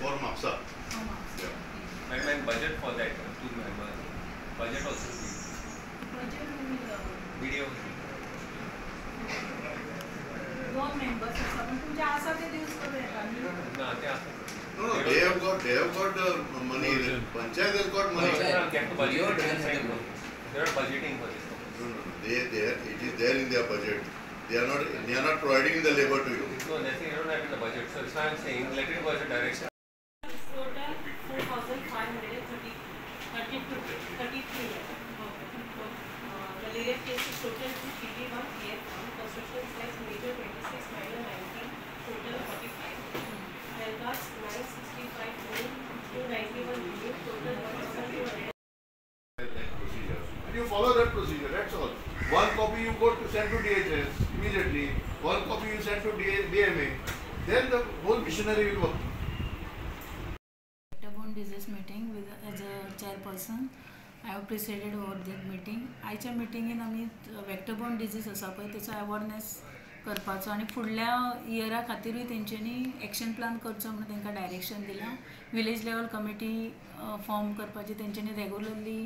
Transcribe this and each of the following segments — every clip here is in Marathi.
for MAPSA. Yeah. And budget for that 2 members. Budget also. Budget video. 2 members असतात पण तुमचे असा ते दिवस करू येतात ना ते असतात. No, they have got money. Panchayat has got money. They are budgeting for this. No, it is there in their budget. They are not providing the labor to you. No, nothing. You don't have in the budget. So it's why I'm saying let it was a direction. Total 4,533. Malaria cases total 281, PF1, construction sites major 26, minor 19, total 45. Health cards 965, 291, total 1,200. You follow that procedure, that's all. One copy you go to send to DHS immediately, one copy you send to DMA, then the whole machinery will work. Vector-borne disease meeting as a chairperson, I have presided over that meeting. आयच्या मिटिंगेन आमी vector-borne disease आसा पळय तेचो अवेअरनेस करपाचो आनी फुडल्या इयरा खातीरूय तेंच्यांनी एक्शन प्लान करचो म्हणून तांकां डायरेक्शन दिलां. विलेज लेवल कमिटी फॉर्म करपाची तेंच्यांनी रेगुलरली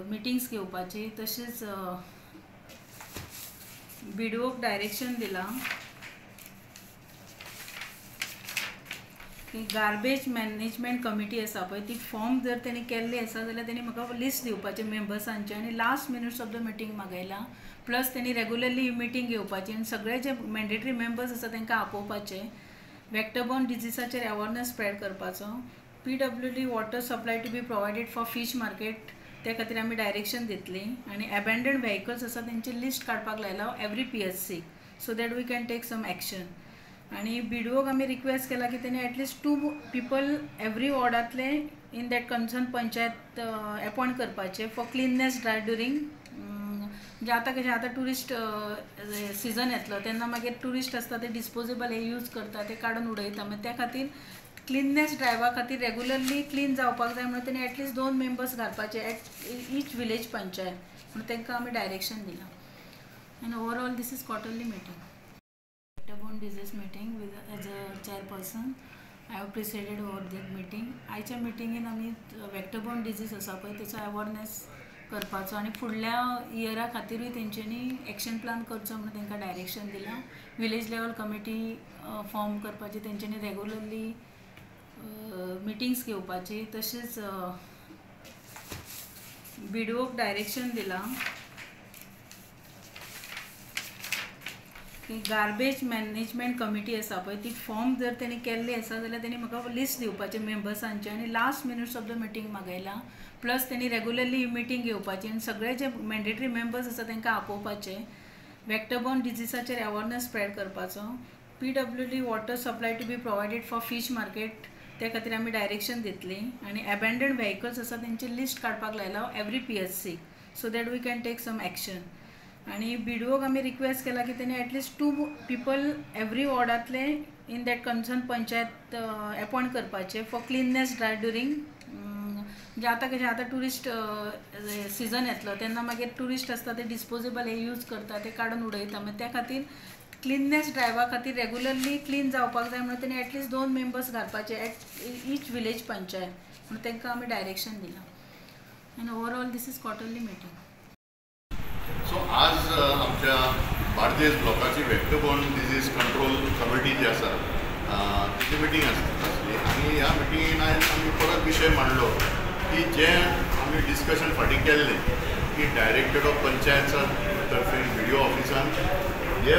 मिटिंग्स घेवपाची तशेंच BDOक डायरेक्शन दिलां की गार्बेज मॅनेजमेंट कमिटी आसा पळय ती फॉर्म जर तेणी केल्ली आसा जाल्यार तेणी म्हाका लिस्ट दिवपाचें मेंबर्सांचें आनी last minutes of the meeting मागयलां. प्लस तेणी रेगुलरली ही मिटींग घेवपाची आनी सगळे जे मॅन्डेटरी मेंबर्स आसा तांकां आपोवपाचे. वेक्टर-बॉर्न डिजीसाचेर अवेअरनेस स्प्रेड करपाचो. PWD water supply to be provided for fish market त्या खातीर आमी डायरेक्शन दितली आनी एबँडन्ड व्हेकल्स आसा तेंची लिस्ट काडपाक लायला every PSC so that we can take some action. आणि BDOक आमी रिक्वेस्ट केला की तेणी एटलिस्ट 2 people एवरी वॉर्डांतले in that concern panchayat appoint करपाचे फॉर क्लिननेस ड्रायव्ह ड्युरींग म्हणजे आतां कशें आतां टुरिस्ट सिजन येतलो तेन्ना मागीर टुरिस्ट आसता ते डिस्पोजेबल हे यूज करता ते काडून उडयता मागीर त्या खातीर क्लिननेस ड्रायव्हा खातीर रेगुलरली क्लीन जावपाक जाय म्हणून तेणी एटलिस्ट 2 members घालपाचे एट ईच विलेज पंचायत म्हणून तांकां आमी डायरेक्शन दिलां. आनी overall this is quarterly meeting. Vector-borne disease meeting as a chairperson, I have presided over that meeting. आयच्या मिटिंगेन आमी vector-borne disease आसा पळय तेचो अवेअरनेस करपाचो आनी फुडल्या इयरा खातीरूय तेंच्यांनी एक्शन प्लान करचो म्हणून तांकां डायरेक्शन दिलां. विलेज लेवल कमिटी फॉर्म करपाची तेंच्यांनी रेगुलरली मिटिंग्स घेवपाची तशेंच BDOक डायरेक्शन दिलां की गार्बेज मॅनेजमेंट कमिटी आसा पळय ती फॉर्म जर तेणी केल्ली आसा जाल्यार तेणी म्हाका लिस्ट दिवपाचें मेंबर्सांचें आनी last minutes of the meeting मागयलां. प्लस तेणी रेगुलरली ही मिटींग घेवपाची आनी सगळे जे मॅन्डेटरी मेंबर्स आसा तांकां आपोवपाचे. वेक्टर-बॉर्न डिजीसाचेर अवेअरनेस स्प्रेड करपाचो. PWD water supply to be provided for fish market त्या खातीर आमी डायरेक्शन दितली आनी एबँडन्ड व्हेकल्स आसा तेंची लिस्ट काडपाक लायला every PSC so that we can take some action. आणि BDOक आमी रिक्वेस्ट केला की तेणी एटलिस्ट 2 people एवरी वॉर्डांतले in that concern panchayat appoint करपाचे फॉर क्लिननेस ड्रायव्ह ड्युरींग म्हणजे आतां कशें आतां टुरिस्ट सिजन येतलो तेन्ना मागीर टुरिस्ट आसता ते डिस्पोजेबल हे यूज करता ते काडून उडयता मागीर त्या खातीर क्लिननेस ड्रायव्हा खातीर रेगुलरली क्लीन जावपाक जाय म्हणून तेणी एटलिस्ट 2 members घालपाचे एट ईच विलेज पंचायत म्हणून तांकां आमी डायरेक्शन दिलां. आनी overall this is quarterly meeting. So आज आमच्या बार्देस ब्लॉकाची वेक्टर-बॉर्न डिजीज कंट्रोल कमिटी जी आसा तिची मिटींग आसली आनी ह्या मिटींगेन आयज आमी परत विशय मांडलो की जे आमी डिस्कशन फाटीं केल्लें की डायरेक्टर ऑफ पंचायत तर्फे BDO ऑफिसान हे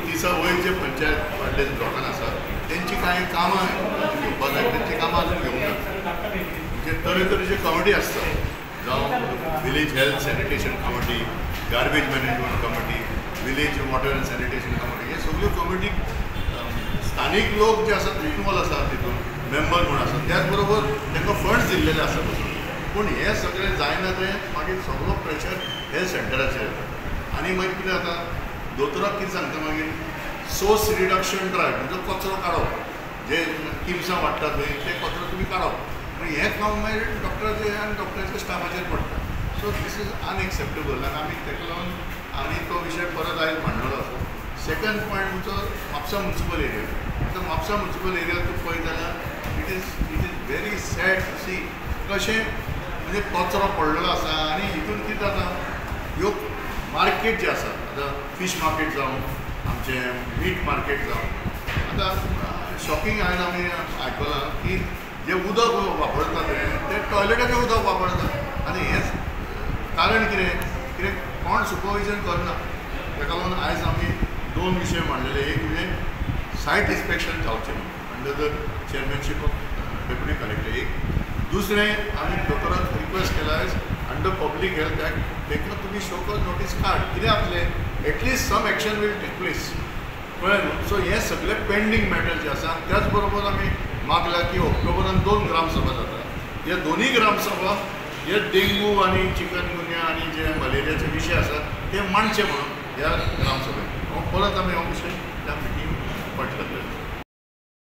दिसा वयर जे पंचायत बार्देस ब्लॉकान आसा तेंची कांय कामां घेवपाक जाय तेंची कामां अजून घेवंक ना. म्हणजे तरेतरेचे कमिटी आसता जावं village health sanitation committee, garbage management committee, village water end sanitation committee हे सगळ्यो कमिटी स्थानीक लोक जे आसात इनवॉल्व आसात तितून मेंबर म्हूण आसात त्याच बरोबर तांकां फंड्स दिल्लेले आसा पूण हे सगळें जायना तें मागीर सगळो प्रेशर हेल्थ सेंटराचेर येता आनी मागीर कितें जाता दोतोराक कितें सांगता मागीर सोर्स रिडक्शन ड्रायव्ह म्हणजे कचरो काडप जे किम्सां वाडटा थंय ते कचरो तुमी काडप हें काम मागीर डॉक्टराचे आनी डॉक्टराच्या स्टाफाचेर पडटा. सो दीस इज अनएक्सेप्टेबल आनी आमी ताका लागून आमी तो विशय परत आयज मांडलेलो आसा. सेकंड पॉयंट तुमचो म्हापसा म्युनिसिपल एरिया. आतां म्हापसा म्युनिसिपल एरिया तूं पळयत जाल्यार it is very sad to see कशें म्हणजे कचरो पडलेलो आसा आनी हितून कितें जाता ह्यो मार्केट जे आसा आतां फीश मार्केट जावं आमचें मीट मार्केट जावं आतां शॉकिंग आयज आमी आयकलां की जे उदक वापरता ते टॉयलेटाचें उदक वापरता आनी हेंच कारण कितें कोण सुपरविजन करना ताका लागून आयज आमी 2 विशय मांडलेले. एक म्हणजे सायट इन्स्पेक्शन जावचें under the chairmanship of deputy collector. एक दुसरें आमी दोतोराक रिक्वेस्ट केला आयज अंडर पब्लीक हेल्थ एक्ट ताका तुमी शोकॉज नोटीस काड कितें जातलें at least some action will take place कळ्ळें न्हू. सो हे सगळे पेंडींग मॅटर जे आसा त्याच बरोबर आमी मागला की ऑक्टोबरान 2 ग्रामसभा जाता. ह्या दोनूय ग्रामसभा हे डेंगू आनी चिकनगुन्या आनी जे मलेरियाचे विशय आसात ते मांडचे म्हणून ह्या ग्रामसभेत परत आमी हो विशय त्या मिटींग फाटल्यान